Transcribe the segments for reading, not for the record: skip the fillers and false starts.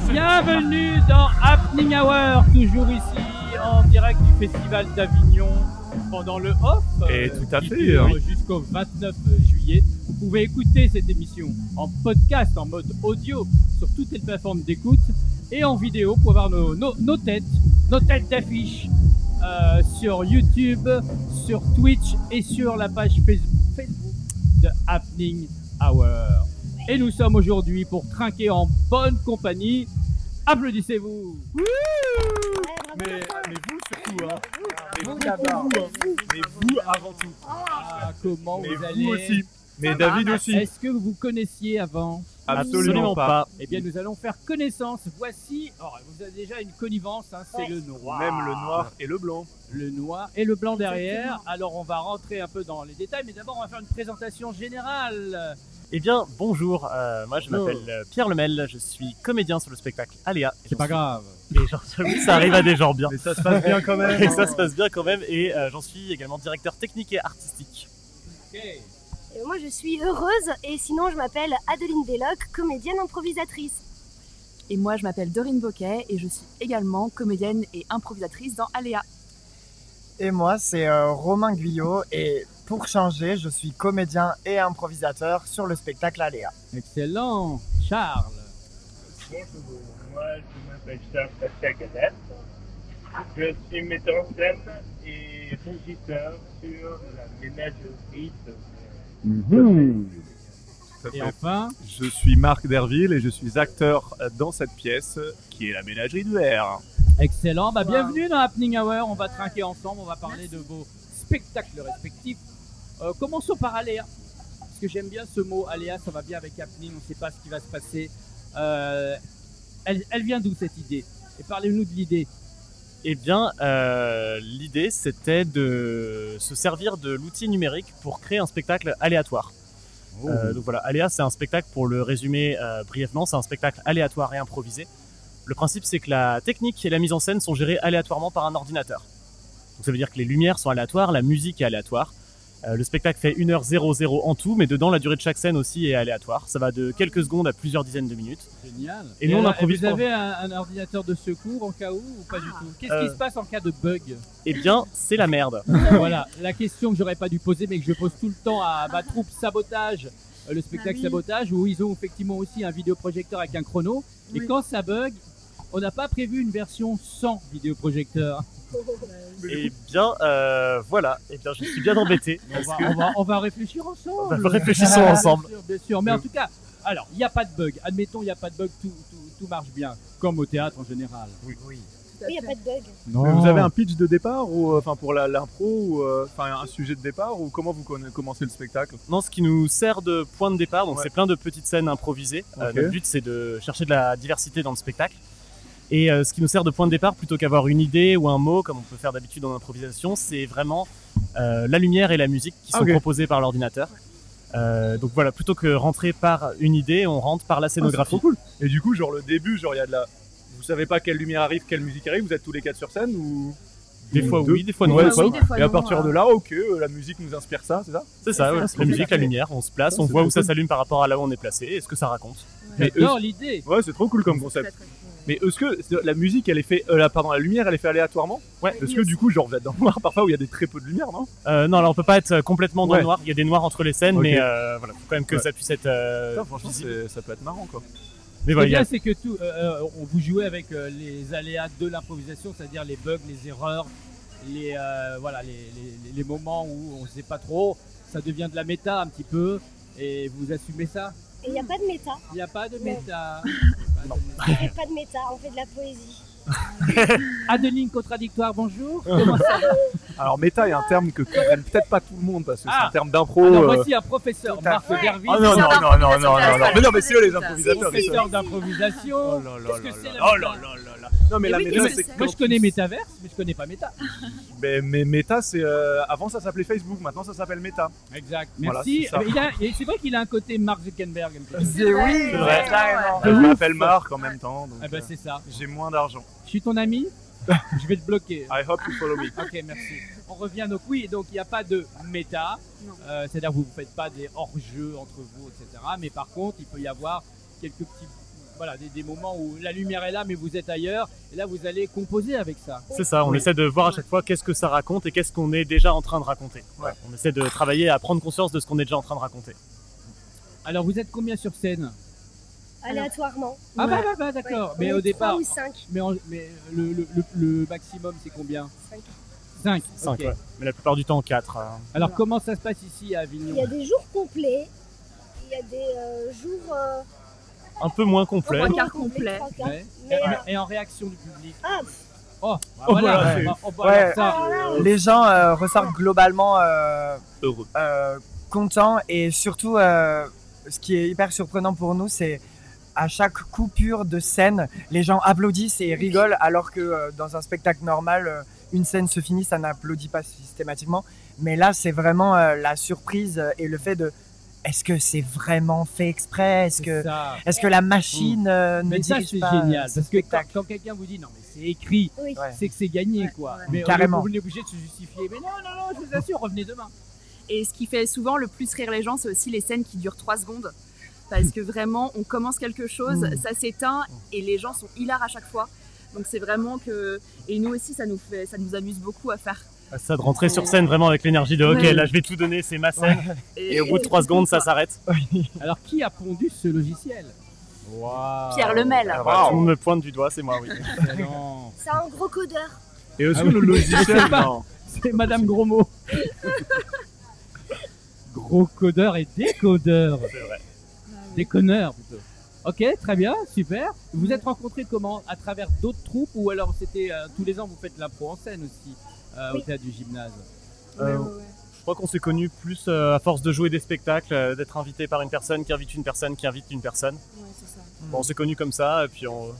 Bienvenue dans Happening Hour, toujours ici en direct du Festival d'Avignon pendant le off. Et tout à fait. Dure jusqu'au 29 juillet. Vous pouvez écouter cette émission en podcast, en mode audio, sur toutes les plateformes d'écoute et en vidéo pour voir nos têtes d'affiche sur YouTube, sur Twitch et sur la page Facebook de Happening Hour. Et nous sommes aujourd'hui pour trinquer en bonne compagnie. Applaudissez-vous. Mais vous surtout, hein. Vous vous d'abord. Mais vous avant tout. Ah, comment Mais vous vous allez? aussi. Mais David aussi. Est-ce que vous vous connaissiez avant? Absolument pas. Eh bien, nous allons faire connaissance. Voici, vous avez déjà une connivence, hein, c'est le noir. Même le noir et le blanc. Le noir et le blanc derrière. Alors, on va rentrer un peu dans les détails, mais d'abord, on va faire une présentation générale. Eh bien, bonjour, moi je m'appelle Pierre Lemel, je suis comédien sur le spectacle Aléa. C'est pas grave. Et oui, ça arrive à des gens bien. Mais ça se passe bien quand même. Et ça se passe bien quand même, et j'en suis également directeur technique et artistique. Ok. Et moi je suis heureuse et sinon je m'appelle Adeline Belloc, comédienne improvisatrice. Et moi, je m'appelle Dorine Boquet et je suis également comédienne et improvisatrice dans Aléa. Et moi, c'est Romain Guyot. Et pour changer, je suis comédien et improvisateur sur le spectacle Aléa. Excellent. Charles. Bonjour, moi je m'appelle Charles Pascal Gadette. Je suis metteur en scène et régisseur sur la ménagerie de Tout à Et fait. enfin, Je suis Marc Derville et je suis acteur dans cette pièce qui est la ménagerie de verre. excellent. Bienvenue dans Happening Hour. On va trinquer ensemble. On va parler de vos spectacles respectifs. Commençons par Aléa. Parce que j'aime bien ce mot Aléa. Ça va bien avec Happening. On ne sait pas ce qui va se passer. Elle vient d'où cette idée? Et parlez-nous de l'idée. Eh bien, l'idée c'était de se servir de l'outil numérique pour créer un spectacle aléatoire. Donc voilà, Aléa c'est un spectacle, pour le résumer brièvement, c'est un spectacle aléatoire et improvisé. Le principe c'est que la technique et la mise en scène sont gérées aléatoirement par un ordinateur. Donc ça veut dire que les lumières sont aléatoires, la musique est aléatoire. Le spectacle fait 1h00 en tout, mais dedans la durée de chaque scène aussi est aléatoire. Ça va de quelques secondes à plusieurs dizaines de minutes. Génial. Et nous, on improvise Vous avez un ordinateur de secours en cas où ou pas du tout? Qu'est-ce qui se passe en cas de bug? Eh bien, c'est la merde. Voilà, la question que j'aurais pas dû poser, mais que je pose tout le temps à ma troupe Sabotage, le spectacle Sabotage, où ils ont effectivement aussi un vidéoprojecteur avec un chrono. Et quand ça bug, on n'a pas prévu une version sans vidéoprojecteur. Eh bien, voilà. Eh bien, je suis bien embêté. On va réfléchir ensemble. Réfléchissons ensemble. Bien sûr. Mais en tout cas, alors, il n'y a pas de bug. Admettons, il n'y a pas de bug, tout marche bien. Comme au théâtre en général. Oui, il n'y a pas de bug. Mais vous avez un pitch de départ ou enfin pour l'impro ou enfin un sujet de départ ou comment vous commencez le spectacle? Non, ce qui nous sert de point de départ, donc c'est plein de petites scènes improvisées. Ok. Notre but, c'est de chercher de la diversité dans le spectacle. Et ce qui nous sert de point de départ, plutôt qu'avoir une idée ou un mot, comme on peut faire d'habitude en improvisation, c'est vraiment la lumière et la musique qui sont proposées par l'ordinateur. Donc voilà, plutôt que rentrer par une idée, on rentre par la scénographie. C'est trop cool. Et du coup, genre le début, genre il y a de la... Vous savez pas quelle lumière arrive, quelle musique arrive, vous êtes tous les quatre sur scène ou... Des fois deux. oui, des fois non. Ouais, Des des fois fois oui, oui. des fois Et à non, partir de là, ok, la musique nous inspire ça, c'est ça? C'est ça, ouais. La musique, la lumière, on se place, Ah, on c'est voit trop où ça cool. s'allume par rapport à là où on est placé, et ce que ça raconte. Mais J'adore l'idée. Ouais, c'est trop cool comme concept. Mais est-ce que la musique, elle est faite, la lumière, elle est faite aléatoirement? Ouais. Est-ce que du coup, genre, vous êtes dans le noir parfois où il y a des très peu de lumière, non? Non, alors on peut pas être complètement dans Ouais. le noir, il y a des noirs entre les scènes, Ok. mais voilà, faut quand même que Ouais. ça puisse être Putain, franchement, visible. ça peut être marrant, quoi. Mais Ce qui est voilà, il y a- bien, c'est que on vous jouez avec les aléas de l'improvisation, c'est-à-dire les bugs, les erreurs, les moments où on ne sait pas trop. Ça devient de la méta un petit peu, et vous assumez ça. Et il n'y a pas de méta. Il n'y a pas de méta. Il n'y a pas de méta, on fait de la poésie. Adeline Contradictoire, bonjour. Comment ça va? Alors, méta est un terme que comprenne peut-être pas tout le monde parce que c'est un terme d'impro. Alors voici un professeur, Tout à Marc fait. Derville. Oh non, non, non, non, non, non, non. Mais non, mais c'est eux les improvisateurs. ils sont- Professeur d'improvisation. Oh là là Qu'est-ce que là c'est là. la Oh méta? là là là là. Non, mais Et la oui, méta, qu'est-ce que c'est c'est? quand Moi je connais Métaverse, mais je connais pas Méta. Mais méta, c'est avant ça s'appelait Facebook, maintenant ça s'appelle Méta. Exact. Voilà, Merci. c'est ça. C'est vrai qu'il a un côté Mark Zuckerberg. un petit peu. C'est oui, C'est vrai. carrément. Je m'appelle Marc en même temps, donc Ah bah c'est ça. j'ai moins d'argent. Je suis ton ami. Je vais te bloquer. I hope you follow me. Ok, merci. On revient donc oui, donc il n'y a pas de méta, Non. c'est-à-dire que vous ne faites pas des hors-jeux entre vous, etc. Mais par contre, il peut y avoir quelques petits voilà, des moments où la lumière est là, mais vous êtes ailleurs. Et là, vous allez composer avec ça. C'est ça, on essaie de voir à chaque fois qu'est-ce que ça raconte et qu'est-ce qu'on est déjà en train de raconter. Ouais. On essaie de travailler à prendre conscience de ce qu'on est déjà en train de raconter. Alors, vous êtes combien sur scène? Aléatoirement. Ah bah d'accord. Ouais. Mais On au est départ, 3 ou 5. mais le maximum, c'est combien? 5. 5, Ok. ouais. Mais la plupart du temps 4. Alors, comment ça se passe ici à Avignon? Il y a des jours complets. Il y a des jours... Un peu moins complet. Trois quarts complet. 3 quarts. Ouais. Mais, Et en réaction du public? ah, Oh, voilà, voilà, c'est- on va Ouais. voir ça. alors là, Les gens ressortent globalement Heureux. contents et surtout, ce qui est hyper surprenant pour nous, c'est à chaque coupure de scène, les gens applaudissent et rigolent alors que dans un spectacle normal, une scène se finit, ça n'applaudit pas systématiquement. Mais là, c'est vraiment la surprise et le fait de est-ce que c'est vraiment fait exprès? Est-ce C'est ça. que la machine ne Mais ça, dirige c'est pas génial. ce Parce que spectacle? quand quelqu'un vous dit non, mais c'est écrit, oui. Ouais. c'est que c'est gagné, Ouais, quoi. ouais. Mais Carrément. on est obligé de se justifier. Mais non, je vous assure, revenez demain. Et ce qui fait souvent le plus rire les gens, c'est aussi les scènes qui durent 3 secondes. Parce que vraiment, on commence quelque chose, ça s'éteint et les gens sont hilars à chaque fois. Donc c'est vraiment que... Et nous aussi, ça nous amuse beaucoup à faire. Ça de rentrer sur scène vraiment avec l'énergie de ok, Ouais. là je vais tout donner, c'est ma scène. Et au bout de 3 secondes, ça s'arrête. Alors, qui a pondu ce logiciel? Waouh. Pierre Lemel. Ah, voilà, tout le monde me pointe du doigt, c'est moi, oui. Excellent. C'est un gros codeur. Et est-ce Ah que oui. le logiciel, non. C'est Madame Grosmot. Gros codeur et décodeur. C'est vrai. Déconneur plutôt. Ok, très bien, super. Vous vous êtes rencontrés comment? À travers d'autres troupes ou alors c'était tous les ans vous faites l'impro en scène aussi au Oui. théâtre du gymnase? Je crois qu'on s'est connus plus à force de jouer des spectacles, d'être invité par une personne qui invite une personne qui invite une personne. Ouais, c'est ça. Bon, on s'est connus comme ça et puis on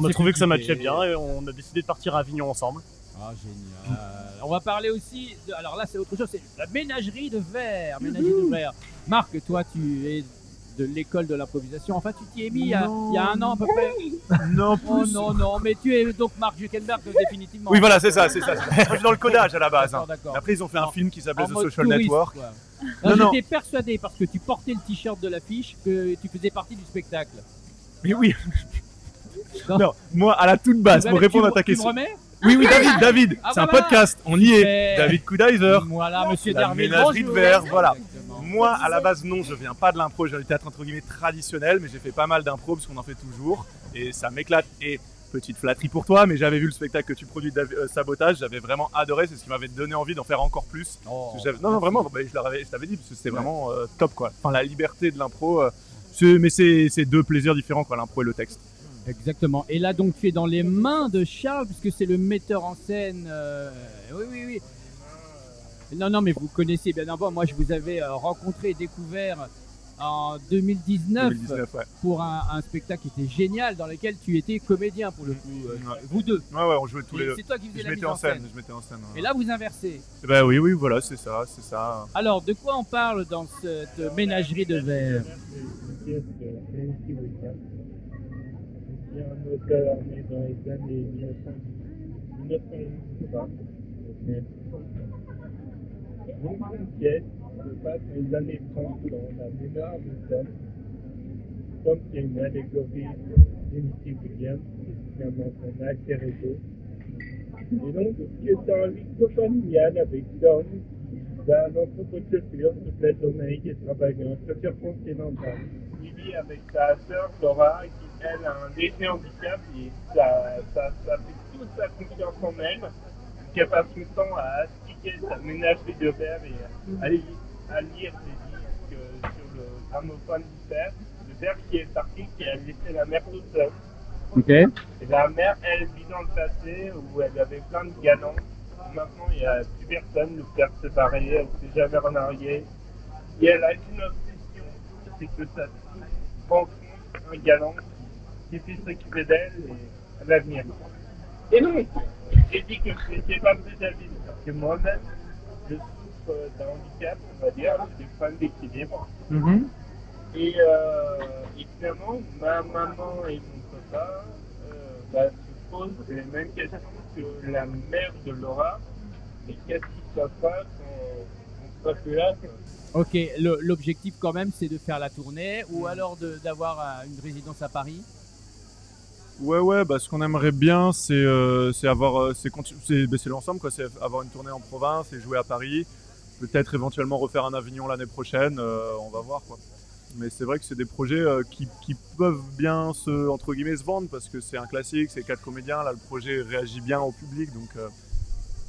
a s'est trouvé que ça fait matchait kiffer. bien et on a décidé de partir à Avignon ensemble. Ah, génial. On va parler aussi, alors là c'est autre chose, c'est la ménagerie de verre. Ménagerie de verre. Marc, toi tu es de l'école de l'improvisation. Enfin, tu t'y es mis il y a un an à peu près. Non, Oh plus. non, mais tu es donc Marc Zuckerberg définitivement. Oui, voilà, c'est ça. Je suis dans le codage à la base. D'accord, hein. d'accord. Après, ils ont fait un film qui s'appelait En The mode Social touriste, Network. quoi. Non, non. J'étais persuadé parce que tu portais le t-shirt de l'affiche que tu faisais partie du spectacle. Mais oui. Non. Non, moi, à la toute base, Tu pour me- répondre à tu ta me question. remets? Oui, David. Ah, C'est un voilà. podcast. On y est. Mais- David Kudiver. Voilà, monsieur La Derville. ménagerie de bonjour. verre, voilà. Exactement. Moi, à la base, non, je viens pas de l'impro, je viens du théâtre entre guillemets traditionnel, mais j'ai fait pas mal d'impro parce qu'on en fait toujours et ça m'éclate. Et petite flatterie pour toi, mais j'avais vu le spectacle que tu produis de Sabotage, j'avais vraiment adoré, c'est ce qui m'avait donné envie d'en faire encore plus. Oh, Parce que non, vraiment, bah, je t'avais dit parce que c'était vraiment top quoi. Enfin, la liberté de l'impro, mais c'est deux plaisirs différents quoi, l'impro et le texte. Exactement. Et là, donc, tu es dans les mains de Charles, puisque c'est le metteur en scène. Oui. Non, mais vous connaissez bien avant. Moi, je vous avais rencontré et découvert en 2019, 2019, ouais. pour un spectacle qui était génial, dans lequel tu étais comédien pour le coup. Vous deux. Ouais, on jouait tous les Et deux. c'est toi qui faisais Je la mise mettais en en scène. scène, je mettais en scène. Et là, vous inversez. Bah oui, voilà, c'est ça. Alors, de quoi on parle dans cette ménagerie de verre? C'est un auteur né dans les années 1920. Donc, une pièce se passe dans les années 30 dans la mémoire de Tom. Tom qui est une allégorie de Tennessee Williams, qui est finalement son alter ego. Et donc, qui est un livre familial avec Tom, qui va à l'entrepôt de chaussures toute la journée, qui travaille dans une chaussure continentale. Il vit avec sa sœur Laura, qui elle a un léger handicap et ça fait toute sa confiance en elle, qu'elle passe son temps à astiquer sa ménagerie de verre et à lire des disques sur le gramophone du père. Le père qui est parti, qui a laissé la mère toute seule. Ok. Et la mère, elle vit dans le passé où elle avait plein de galants. Maintenant, il n'y a plus personne, le père s'est barré, elle ne s'est jamais remariée. Et elle a une obsession, c'est que sa fille rencontre un galant qui puisse s'occuper d'elle et à l'avenir. Et donc, j'ai dit que je n'étais pas plus habile, parce que moi-même, je souffre d'un handicap, on va dire, j'ai des problèmes d'équilibre. Et finalement, ma maman et mon papa se posent les mêmes questions que la mère de Laura. Mais qu'est-ce qui se passe quand on sera plus là? Ok, l'objectif quand même, c'est de faire la tournée ou alors d'avoir une résidence à Paris. Ouais, bah ce qu'on aimerait bien, c'est avoir, c'est l'ensemble quoi, c'est avoir une tournée en province et jouer à Paris, peut-être éventuellement refaire un Avignon l'année prochaine, on va voir quoi. Mais c'est vrai que c'est des projets qui peuvent bien entre guillemets se vendre parce que c'est un classique, c'est 4 comédiens, là le projet réagit bien au public donc.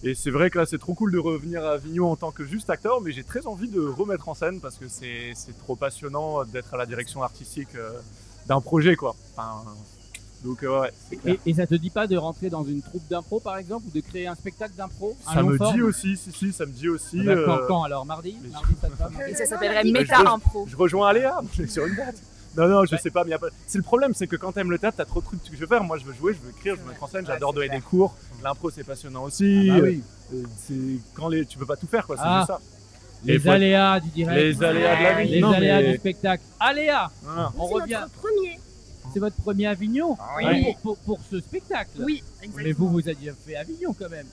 Et c'est vrai que là c'est trop cool de revenir à Avignon en tant que juste acteur, mais j'ai très envie de remettre en scène parce que c'est trop passionnant d'être à la direction artistique d'un projet quoi. Enfin, donc ouais, c'est clair. Et ça te dit pas de rentrer dans une troupe d'impro par exemple ou de créer un spectacle d'impro? Ça me dit aussi, si, ça me dit aussi. Quand alors mardi ça te va, mardi Et ça s'appellerait méta-impro. Je rejoins Aléa, je suis sur une date. Non, je sais pas, mais c'est le problème, c'est que quand t'aimes le théâtre, t'as trop de trucs que je veux faire. Moi, je veux jouer, je veux écrire, je veux mettre en scène, j'adore donner des cours. L'impro, c'est passionnant aussi. Ah bah oui. Tu peux pas tout faire, quoi, c'est juste ça. Les aléas du direct. Les aléas de la vie. Les aléas du spectacle. Aléa, on C'est revient. notre premier. C'est votre premier Avignon Oui. pour ce spectacle. Oui, Mais exactement. vous avez fait Avignon quand même.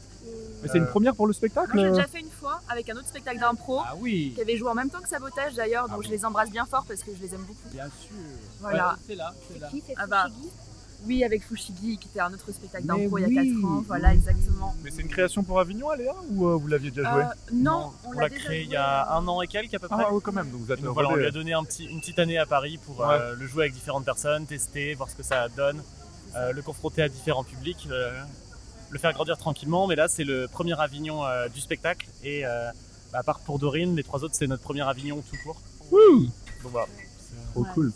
Mais c'est une première pour le spectacle. Moi, j'ai déjà fait une fois avec un autre spectacle d'impro Ah oui, qui avait joué en même temps que Sabotage d'ailleurs, donc je les embrasse bien fort parce que je les aime beaucoup. bien sûr. Voilà. Ouais, c'est là. Qui c'est Ah bah. Fushigi Oui, avec Fushigi qui était un autre spectacle Mais d'impro il oui. y a 4 ans, voilà exactement. Mais c'est une création pour Avignon, Aléa, ou vous l'aviez déjà joué? Non, On on l'a déjà créé joué, il y a un an et quelques à peu près. Ah oui, quand même, donc vous êtes Et donc voilà, on lui a rodé. donné une petite année à Paris pour Ouais. le jouer avec différentes personnes, tester, voir ce que ça donne, le confronter à différents publics, le faire grandir tranquillement. Mais là, c'est le premier Avignon du spectacle. Et à part pour Dorine, les 3 autres, c'est notre premier Avignon tout court. Donc voilà. Trop cool.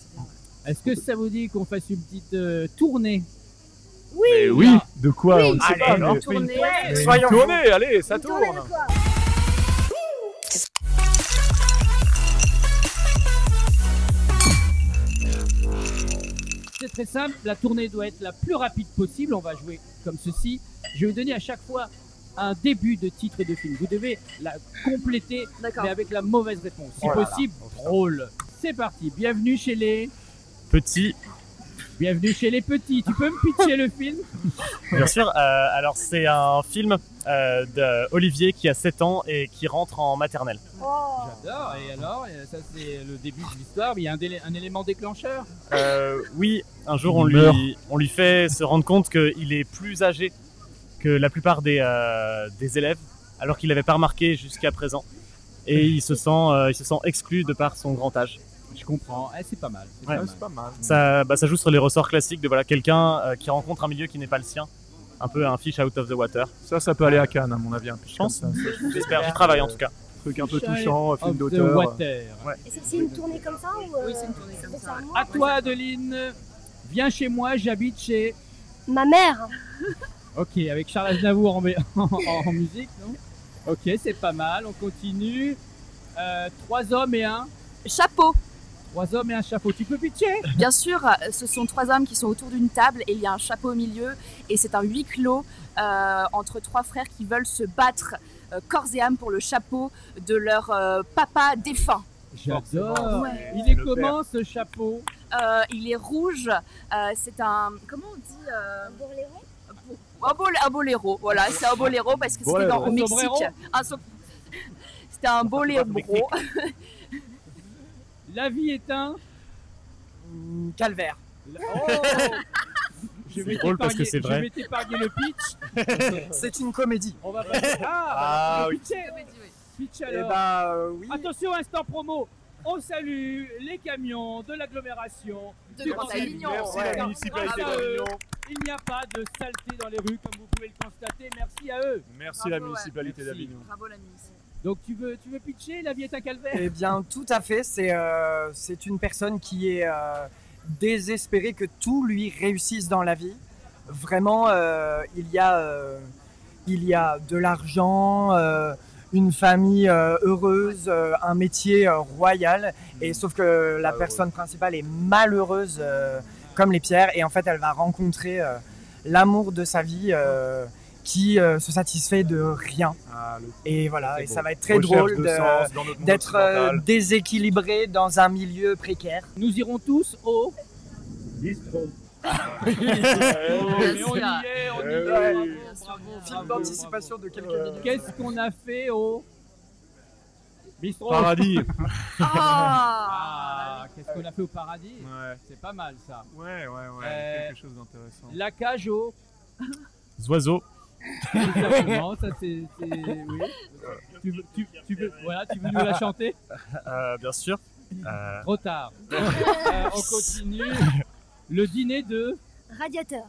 Est-ce que ça vous dit qu'on fasse une petite tournée? Mais oui, de quoi Oui. on ne sait pas. Allez, mais- tournée. Soyons fous. Tournez, allez, ça Une tournée de tourne. quoi? C'est très simple, la tournée doit être la plus rapide possible. On va jouer comme ceci. Je vais donner à chaque fois un début de titre de film. Vous devez la compléter, D'accord. mais avec la mauvaise réponse. Si Oh là là. possible, drôle. C'est parti. Bienvenue chez les Petit, petits. Tu peux me pitcher le film? bien sûr. Alors, c'est un film d'Olivier qui a 7 ans et qui rentre en maternelle. Oh. J'adore. Et alors, ça c'est le début de l'histoire. Mais il y a un élément déclencheur. Oui, un jour Il on meurt. lui fait se rendre compte qu'il est plus âgé que la plupart des élèves, alors qu'il n'avait pas remarqué jusqu'à présent. Et il se sent exclu de par son grand âge. Je comprends. C'est pas mal. C'est Ouais. pas mal. C'est pas mal. Ça joue sur les ressorts classiques de voilà, quelqu'un qui rencontre un milieu qui n'est pas le sien. Un peu un fish out of the water. Ça peut aller à Cannes, à mon avis. Un pitch Je pense. comme ça. J'espère, j'y travaille en tout cas. Truc un peu Child touchant, film of the d'auteur. water. Et c'est une tournée comme ça ou Oui, c'est une tournée comme ça. moi À toi, Adeline. Viens chez moi. J'habite chez. Ma mère. Ok, avec Charles Aznavour en musique, non? Ok, c'est pas mal. On continue. 3 hommes et un. Chapeau. 3 hommes et un chapeau. Tu peux pitcher? Bien sûr, ce sont 3 hommes qui sont autour d'une table et il y a un chapeau au milieu et c'est un huis clos entre 3 frères qui veulent se battre corps et âme pour le chapeau de leur papa défunt. J'adore. Ouais. Il est Le comment ce chapeau? Il est rouge, c'est un... Comment on dit Boléro. un boléro, voilà, c'est un boléro parce que c'était Boléro. au Mexique. Sombrero. C'était un boléro. La vie est un. Calvaire. Oh je vais drôle parce que c'est vrai. Je vais t'épargner le pitch. C'est une comédie. On va passer. Ah, oui. Pitch Et alors. oui. Attention, instant promo. On salue les camions de l'agglomération De du Grand Grand Avignon. Merci Ouais. la municipalité Grâce à eux, d'Avignon. il n'y a pas de saleté dans les rues, comme vous pouvez le constater. Merci à eux. Merci la Bravo, ouais. municipalité Merci. d'Avignon. Bravo la musique. Donc tu veux pitcher? La vie est un calvaire. Eh bien, tout à fait. C'est une personne qui est désespérée que tout lui réussisse dans la vie. Vraiment, il y a de l'argent, une famille heureuse, un métier royal. Et sauf que la personne principale est malheureuse comme les pierres. Et en fait, elle va rencontrer l'amour de sa vie qui se satisfait de rien. Ah, Et voilà, c'est et beau. ça va être très Recherche drôle de sens dans notre monde d'être occidental. déséquilibré dans un milieu précaire. Nous irons tous au. Bistrot. Mais on y est, on y Eh est. oui. Bravo, Film bravo, d'anticipation de quelques bravo. minutes. Qu'est-ce qu'on a fait au bistrot? Paradis. Ah, Qu'est-ce qu'on a fait café au paradis. Ouais. C'est pas mal ça. Ouais. Quelque chose d'intéressant. La cage au. Oiseaux. Exactement, ça c'est. Oui. Tu veux nous la chanter? Bien sûr. Trop tard. On continue. Le dîner de. Radiateur.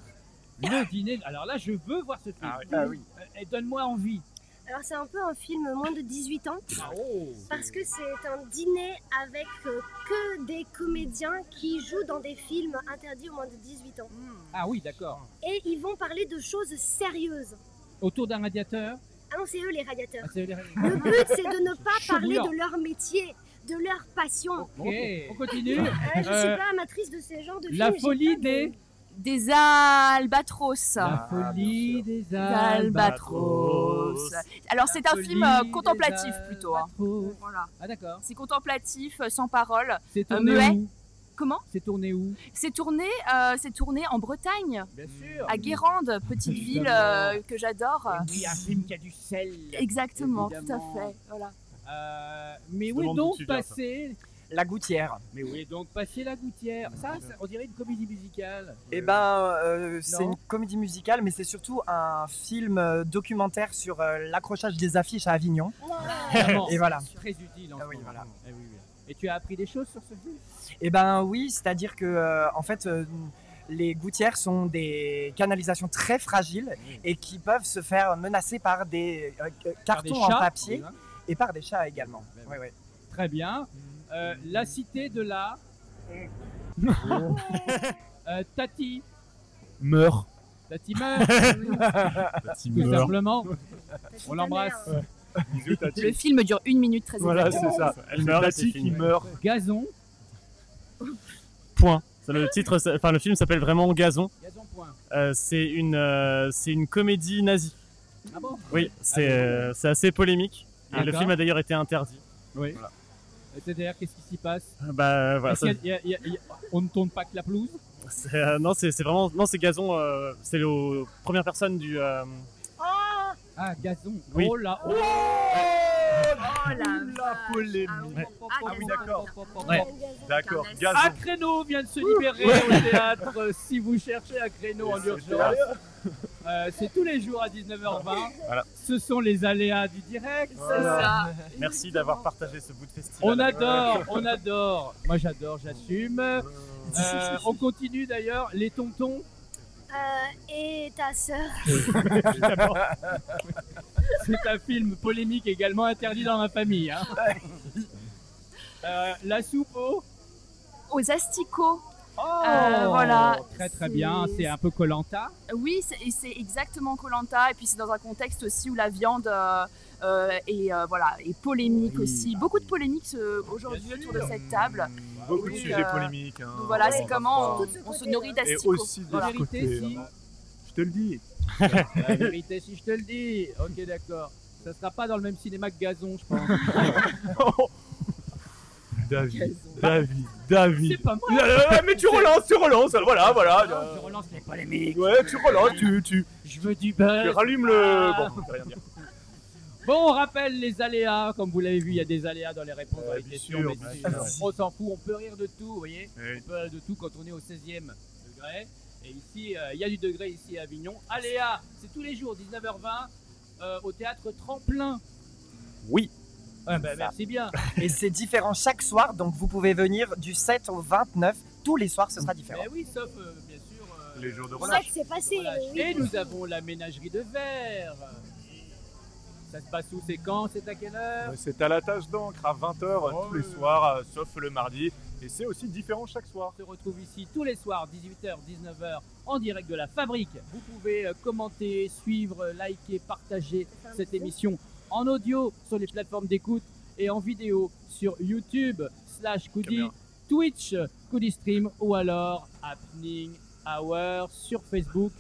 Le dîner. Alors là, je veux voir ce film. Ah oui. Et donne-moi envie. Alors c'est un peu un film moins de 18 ans Oh. parce que c'est un dîner avec que des comédiens qui jouent dans des films interdits aux moins de 18 ans. Ah oui, d'accord. Et ils vont parler de choses sérieuses. Autour d'un radiateur. Ah non, c'est eux les radiateurs. Ah, c'est les- Le but c'est de ne pas Chaud parler bouillant. de leur métier, de leur passion. Ok. On continue. Je suis pas amatrice de ces genres de films. La j'ai folie pas des. Des albatros. La folie des Des albatros. Alors c'est un film Folie contemplatif des plutôt. Hein. albatros. Voilà. Ah d'accord. C'est contemplatif, sans parole. C'est tourné muet. où? Comment? C'est tourné où? C'est tourné en Bretagne, Bien sûr. à Guérande, petite ville que j'adore. Oui, un film qui a du sel. Exactement, Évidemment. tout à fait. Voilà. Mais Je où est demande d'où donc tu viens, passé? La Gouttière. Mais où est donc passé la gouttière? Ça, on dirait une comédie musicale. Eh ben, c'est Non. une comédie musicale, mais c'est surtout un film documentaire sur l'accrochage des affiches à Avignon. Vraiment. Et voilà. Très utile en Ah ce oui, moment. voilà. Eh oui. Et tu as appris des choses sur ce film? Eh ben oui, c'est-à-dire que en fait, les gouttières sont des canalisations très fragiles et qui peuvent se faire menacer par des Par des cartons en chats, papier déjà. et par des chats également. Ben Ouais, ouais. Très bien. La cité de la. Tati. Meurt. Tati meurt. Tout simplement. On l'embrasse. Bisous, Tati. Le film dure 1 minute 13 Voilà, c'est ça. Elle meurt et c'est Tati qui fini. meurt. Gazon. Point. Le film s'appelle vraiment Gazon. Gazon point. C'est une comédie nazie. Ah bon? Oui, c'est assez polémique. Et le D'accord. film a d'ailleurs été interdit. Oui. C'est-à-dire, qu'est-ce qui s'y passe? Bah voilà. Est-ce qu'il y a- on ne tourne pas que la pelouse? Non, c'est vraiment non, c'est Gazon. C'est la première personne du. Ah, gazon. Oui. Oh là. Oh La polémique. Ah oui, d'accord. Ouais. D'accord. Un Gazon. Un créneau vient de se libérer au théâtre. Si vous cherchez un créneau en urgence, c'est tous les jours à 19h20. Voilà. Ce sont les aléas du direct. C'est ça. Merci d'avoir partagé ce bout de festival. On adore. Moi j'adore, j'assume. On continue d'ailleurs. Les tontons. Et ta sœur. C'est un film polémique également interdit dans ma famille. Hein. La soupe Aux asticots. voilà. Très C'est- bien. C'est un peu Koh-Lanta. Oui, c'est exactement Koh-Lanta. Et puis c'est dans un contexte aussi où la viande est polémique Oui. aussi. Beaucoup de polémiques aujourd'hui Bien autour sûr. de cette table. Beaucoup de Donc, sujets polémiques. Hein. Donc voilà, c'est Ouais. comment Tout ce on se côté, nourrit Et d'asticots. aussi de Voilà. ce côté. si. Je te le dis. La vérité, si je te le dis. Ok, d'accord. Ça sera pas dans le même cinéma que Gazon, je pense. David. C'est pas moi. Mais tu relances. Voilà. Je relance les polémiques. Ouais, tu relances, tu Je veux du buzz. rallumes le. Ah. Bon, je vais rien dire. Bon, on rappelle les aléas. Comme vous l'avez vu, il y a des aléas dans les réponses dans les bien questions. sûr, Mais bien sinon, sûr. on s'en fout. On peut rire de tout, vous voyez. Oui. On peut rire de tout quand on est au 16e degré. Et ici, il y a du degré ici à Avignon. Aléa, c'est tous les jours, 19h20, au théâtre Tremplin. Oui. Ah, bah, merci bien. Et c'est différent chaque soir, donc vous pouvez venir du 7 au 29. Tous les soirs, ce sera différent. Mais oui, sauf bien sûr. Les jours de C'est ça relâche. que c'est passé. Relâche. oui. Et nous avons la ménagerie de verre. Ça se passe où? C'est quand? C'est à quelle heure? C'est à la tâche d'encre à 20h tous les soirs, sauf le mardi. Et c'est aussi différent chaque soir. On se retrouve ici tous les soirs, 18h, 19h, en direct de la fabrique. Vous pouvez commenter, suivre, liker, partager cette émission en audio sur les plateformes d'écoute et en vidéo sur YouTube /Koudi, Caméra. Twitch, Koudi Stream ou alors Happening Hour sur Facebook.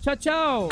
Ciao ciao!